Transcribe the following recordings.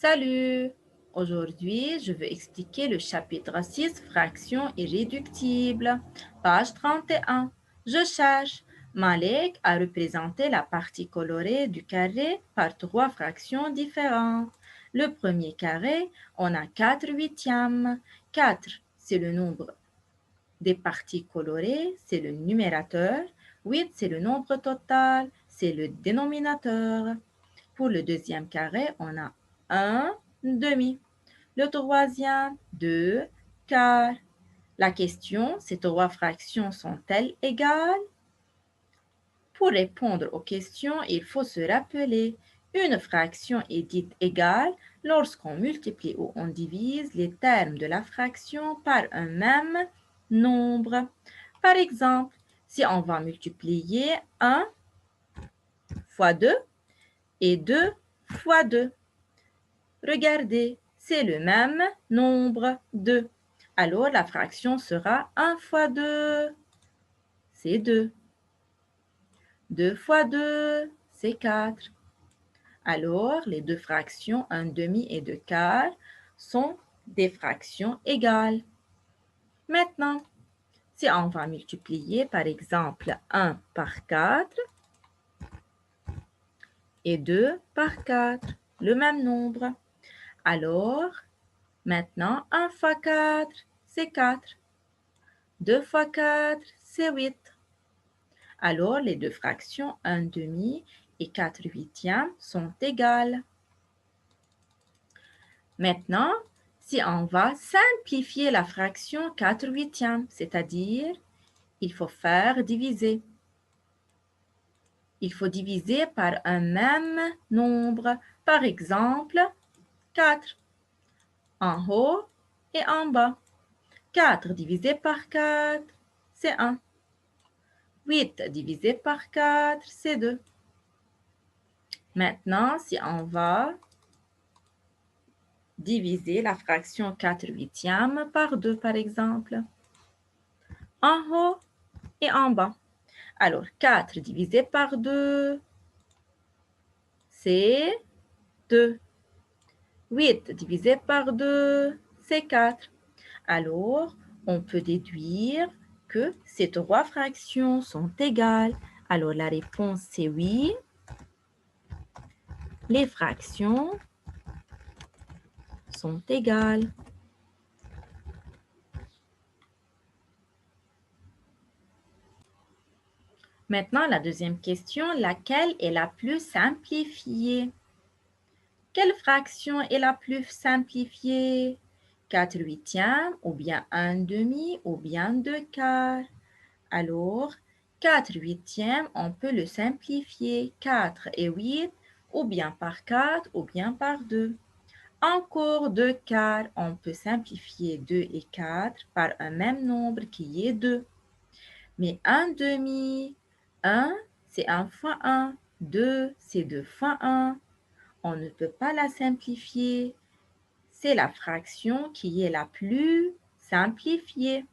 Salut! Aujourd'hui, je vais expliquer le chapitre 6, fractions irréductibles. Page 31. Je cherche. Malek a représenté la partie colorée du carré par trois fractions différentes. Le premier carré, on a 4 huitièmes. 4, c'est le nombre des parties colorées, c'est le numérateur. 8, c'est le nombre total, c'est le dénominateur. Pour le deuxième carré, on a 1 demi. Le troisième, 2 quarts. La question, ces trois fractions sont-elles égales? Pour répondre aux questions, il faut se rappeler, une fraction est dite égale lorsqu'on multiplie ou on divise les termes de la fraction par un même nombre. Par exemple, si on va multiplier 1 fois 2 et 2 fois 2. Regardez, c'est le même nombre 2. Alors, la fraction sera 1 fois 2, c'est 2. 2 fois 2, c'est 4. Alors, les deux fractions 1 demi et 2 quarts sont des fractions égales. Maintenant, si on va multiplier par exemple 1 par 4 et 2 par 4, le même nombre. Alors, maintenant 1 fois 4, c'est 4. 2 fois 4, c'est 8. Alors, les deux fractions 1 demi et 4 huitièmes sont égales. Maintenant, si on va simplifier la fraction 4 huitièmes, c'est-à-dire, il faut faire diviser. Il faut diviser par un même nombre, par exemple, 4, en haut et en bas. 4 divisé par 4, c'est 1. 8 divisé par 4, c'est 2. Maintenant, si on va diviser la fraction 4 huitièmes par 2, par exemple, en haut et en bas. Alors, 4 divisé par 2, c'est 2. 8 divisé par 2, c'est 4. Alors, on peut déduire que ces trois fractions sont égales. Alors, la réponse, c'est oui. Les fractions sont égales. Maintenant, la deuxième question, laquelle est la plus simplifiée? Quelle fraction est la plus simplifiée? 4 huitièmes, ou bien 1 demi, ou bien 2 quarts. Alors, 4 huitièmes, on peut le simplifier. 4 et 8, ou bien par 4, ou bien par 2. Encore 2 quarts, on peut simplifier 2 et 4 par un même nombre qui est 2. Mais 1 demi, 1, c'est 1 fois 1. 2, c'est 2 fois 1. On ne peut pas la simplifier. C'est la fraction qui est la plus simplifiée.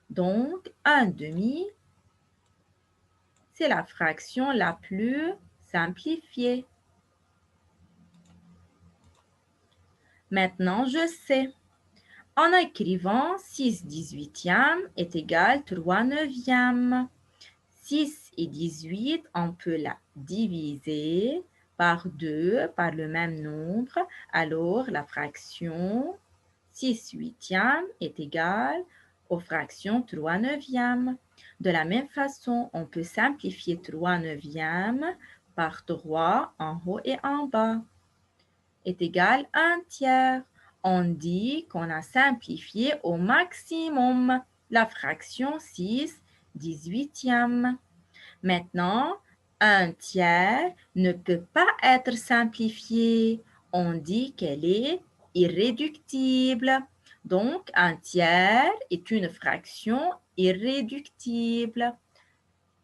Donc, 1 demi, c'est la fraction la plus simplifiée. Maintenant, je sais. En écrivant 6 dix-huitièmes est égal 3 neuvièmes. 6 et 18, on peut la diviser par 2, par le même nombre. Alors, la fraction 6 huitièmes est égale aux fractions 3 neuvièmes. De la même façon, on peut simplifier 3 neuvièmes par 3 en haut et en bas est égal à 1 tiers. On dit qu'on a simplifié au maximum la fraction 6 dix-huitièmes. Maintenant, 1 tiers ne peut pas être simplifié. On dit qu'elle est irréductible. Donc, 1 tiers est une fraction irréductible.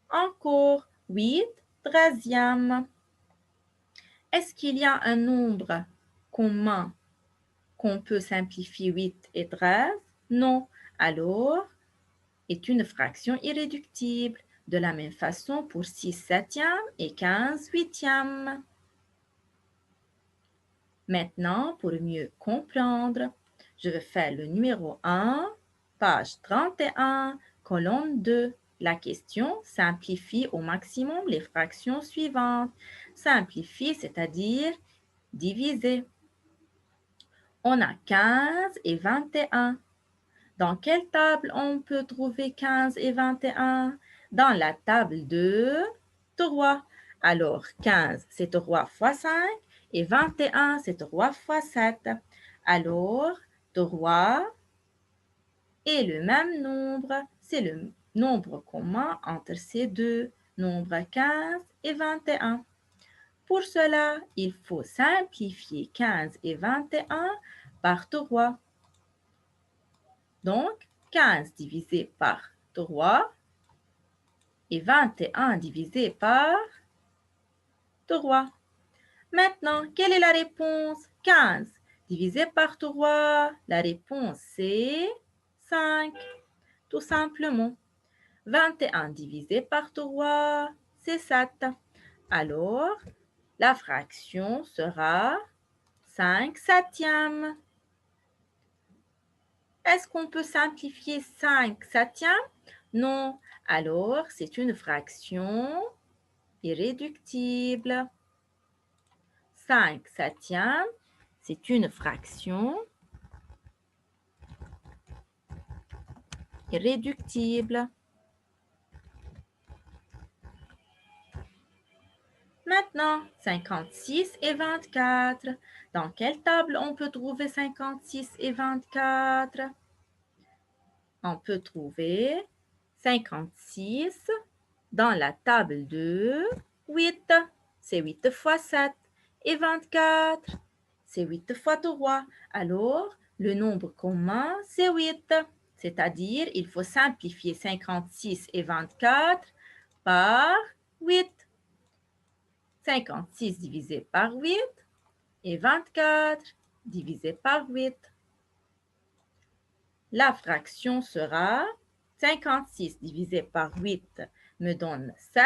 Encore 8 treizièmes. Est-ce qu'il y a un nombre commun qu'on peut simplifier 8 et 13? Non. Alors, est une fraction irréductible. De la même façon pour 6 septièmes et 15 huitièmes. Maintenant, pour mieux comprendre, je vais faire le numéro 1, page 31, colonne 2. La question simplifie au maximum les fractions suivantes. Simplifie, c'est-à-dire diviser. On a 15 et 21. Dans quelle table on peut trouver 15 et 21? Dans la table de 3. Alors, 15, c'est 3 fois 5 et 21, c'est 3 fois 7. Alors, 3 est le même nombre, c'est le nombre commun entre ces deux nombres 15 et 21. Pour cela, il faut simplifier 15 et 21 par 3. Donc, 15 divisé par 3 et 21 divisé par 3. Maintenant, quelle est la réponse? 15 divisé par 3. La réponse, c'est 5, tout simplement. 21 divisé par 3, c'est 7. Alors, la fraction sera 5 septièmes. Est-ce qu'on peut simplifier 5 septièmes? Non. Alors, c'est une fraction irréductible. 5 septièmes, c'est une fraction irréductible. Maintenant, 56 et 24. Dans quelle table on peut trouver 56 et 24? On peut trouver 56 dans la table de 8. C'est 8 fois 7. Et 24, c'est 8 fois 3. Alors, le nombre commun, c'est 8. C'est-à-dire, il faut simplifier 56 et 24 par 8. 56 divisé par 8 et 24 divisé par 8. La fraction sera 56 divisé par 8 me donne 7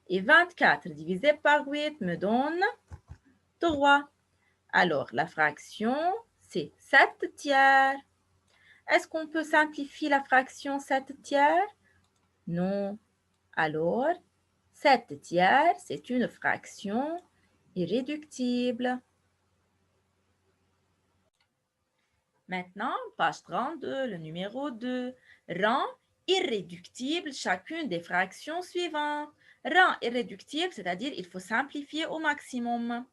et 24 divisé par 8 me donne 3. Alors, la fraction, c'est 7 tiers. Est-ce qu'on peut simplifier la fraction 7 tiers? Non. Alors, 7 tiers, c'est une fraction irréductible. Maintenant, page 32, le numéro 2. Rend irréductible chacune des fractions suivantes. Rend irréductible, c'est-à-dire il faut simplifier au maximum.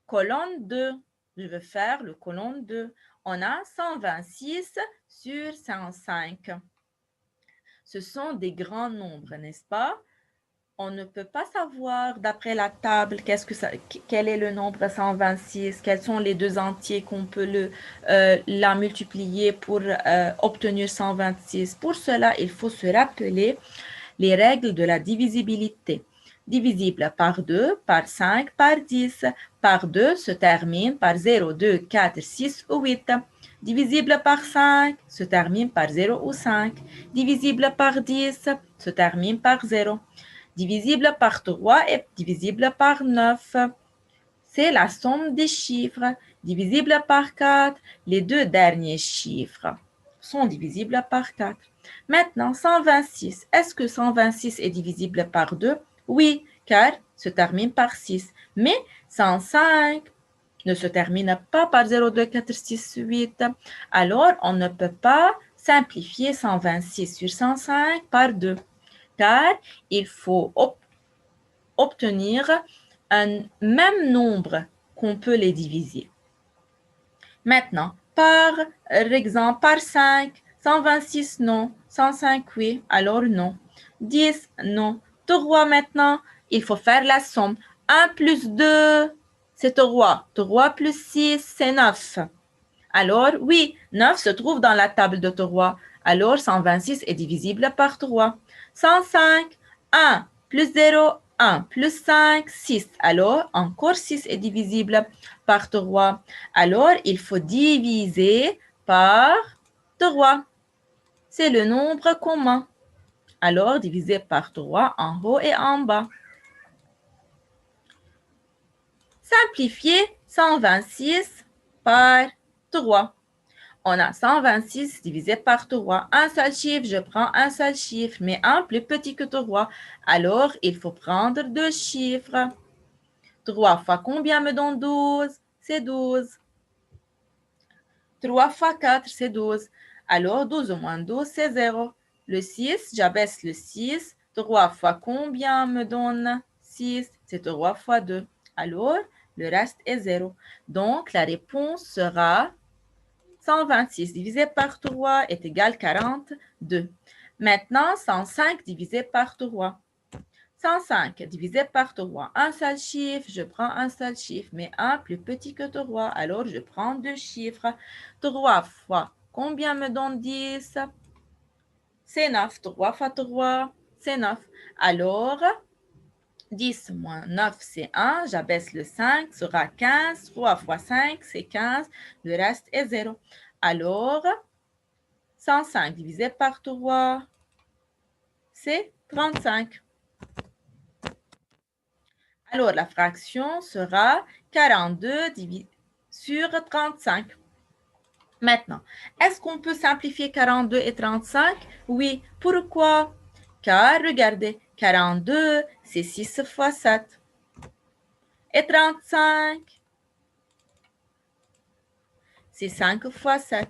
Colonne 2. Je vais faire le colonne 2. On a 126 sur 105. Ce sont des grands nombres, n'est-ce pas? On ne peut pas savoir d'après la table quel est le nombre 126, quels sont les deux entiers qu'on peut la multiplier pour obtenir 126. Pour cela, il faut se rappeler les règles de la divisibilité. Divisible par 2, par 5, par 10. Par 2 se termine par 0, 2, 4, 6 ou 8. Divisible par 5 se termine par 0 ou 5. Divisible par 10 se termine par 0. Divisible par 3 et divisible par 9. C'est la somme des chiffres. Divisible par 4, les deux derniers chiffres sont divisibles par 4. Maintenant, 126. Est-ce que 126 est divisible par 2? Oui, car se termine par 6. Mais 105 ne se termine pas par 0, 2, 4, 6, 8. Alors, on ne peut pas simplifier 126 sur 105 par 2, car il faut obtenir un même nombre qu'on peut les diviser. Maintenant, par exemple, par 5, 126, non. 105, oui, alors non. 10, non. 3 maintenant, il faut faire la somme. 1 plus 2, c'est 3. 3 plus 6, c'est 9. Alors, oui, 9 se trouve dans la table de 3. Alors, 126 est divisible par 3. 105, 1 plus 0, 1 plus 5, 6. Alors, encore 6 est divisible par 3. Alors, il faut diviser par 3. C'est le nombre commun. Alors, diviser par 3 en haut et en bas. Simplifier 126 par 3. On a 126 divisé par 3. Un seul chiffre, je prends un seul chiffre, mais un plus petit que 3. Alors, il faut prendre deux chiffres. 3 fois combien me donne 12? C'est 12. 3 fois 4, c'est 12. Alors, 12 moins 12, c'est 0. Le 6, j'abaisse le 6. 3 fois combien me donne 6? C'est 3 fois 2. Alors, le reste est 0. Donc, la réponse sera 126 divisé par 3 est égal à 42. Maintenant, 105 divisé par 3. 105 divisé par 3. Un seul chiffre, je prends un seul chiffre, mais un plus petit que 3. Alors, je prends deux chiffres. 3 fois combien me donne 10? C'est 9. 3 fois 3, c'est 9. Alors, 10 moins 9, c'est 1. J'abaisse le 5, sera 15. 3 fois 5, c'est 15. Le reste est 0. Alors, 105 divisé par 3, c'est 35. Alors, la fraction sera 42 sur 35. Maintenant, est-ce qu'on peut simplifier 42 et 35? Oui. Pourquoi? Car, regardez, 42, c'est 6 fois 7. Et 35, c'est 5 fois 7.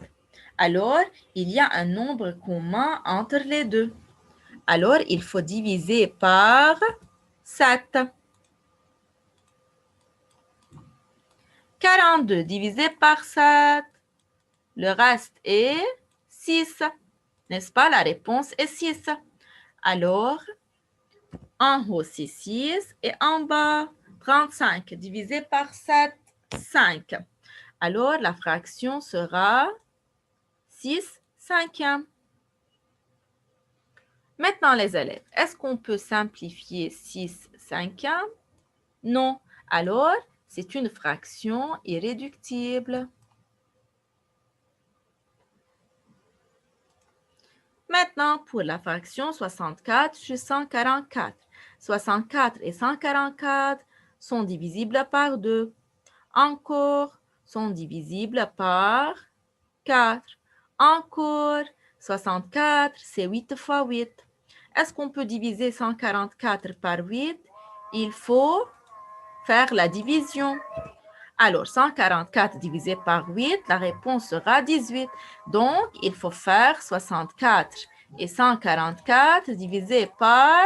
Alors, il y a un nombre commun entre les deux. Alors, il faut diviser par 7. 42 divisé par 7, le reste est 6. N'est-ce pas? La réponse est 6. Alors, en haut, c'est 6 et en bas, 35 divisé par 7, 5. Alors, la fraction sera 6 cinquièmes. Maintenant, les élèves, est-ce qu'on peut simplifier 6 cinquièmes? Non. Alors, c'est une fraction irréductible. Maintenant, pour la fraction 64 sur 144. 64 et 144 sont divisibles par 2. Encore, sont divisibles par 4. Encore, 64, c'est 8 fois 8. Est-ce qu'on peut diviser 144 par 8? Il faut faire la division. Alors, 144 divisé par 8, la réponse sera 18. Donc, il faut faire 64 et 144 divisé par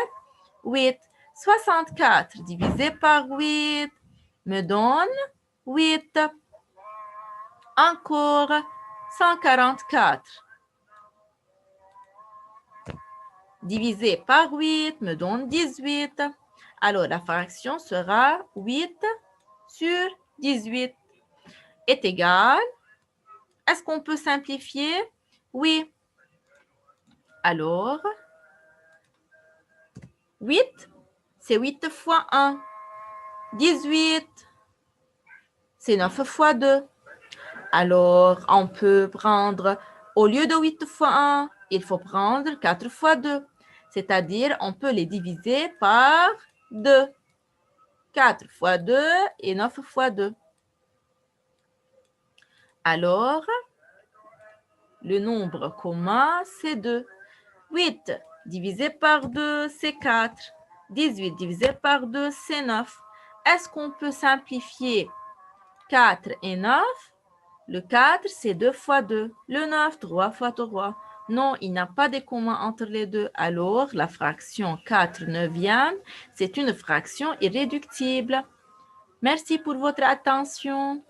8. 64 divisé par 8 me donne 8. Encore 144 divisé par 8 me donne 18. Alors, la fraction sera 8 sur 18 est égal. Est-ce qu'on peut simplifier? Oui. Alors, 8, c'est 8 fois 1. 18, c'est 9 fois 2. Alors, on peut prendre, au lieu de 8 fois 1, il faut prendre 4 fois 2. C'est-à-dire, on peut les diviser par 2. 4 fois 2 et 9 fois 2. Alors, le nombre commun, c'est 2. 8 divisé par 2, c'est 4. 18 divisé par 2, c'est 9. Est-ce qu'on peut simplifier 4 et 9? Le 4, c'est 2 fois 2. Le 9, 3 fois 3. Non, il n'y a pas de commun entre les deux. Alors, la fraction 4 neuvième, c'est une fraction irréductible. Merci pour votre attention.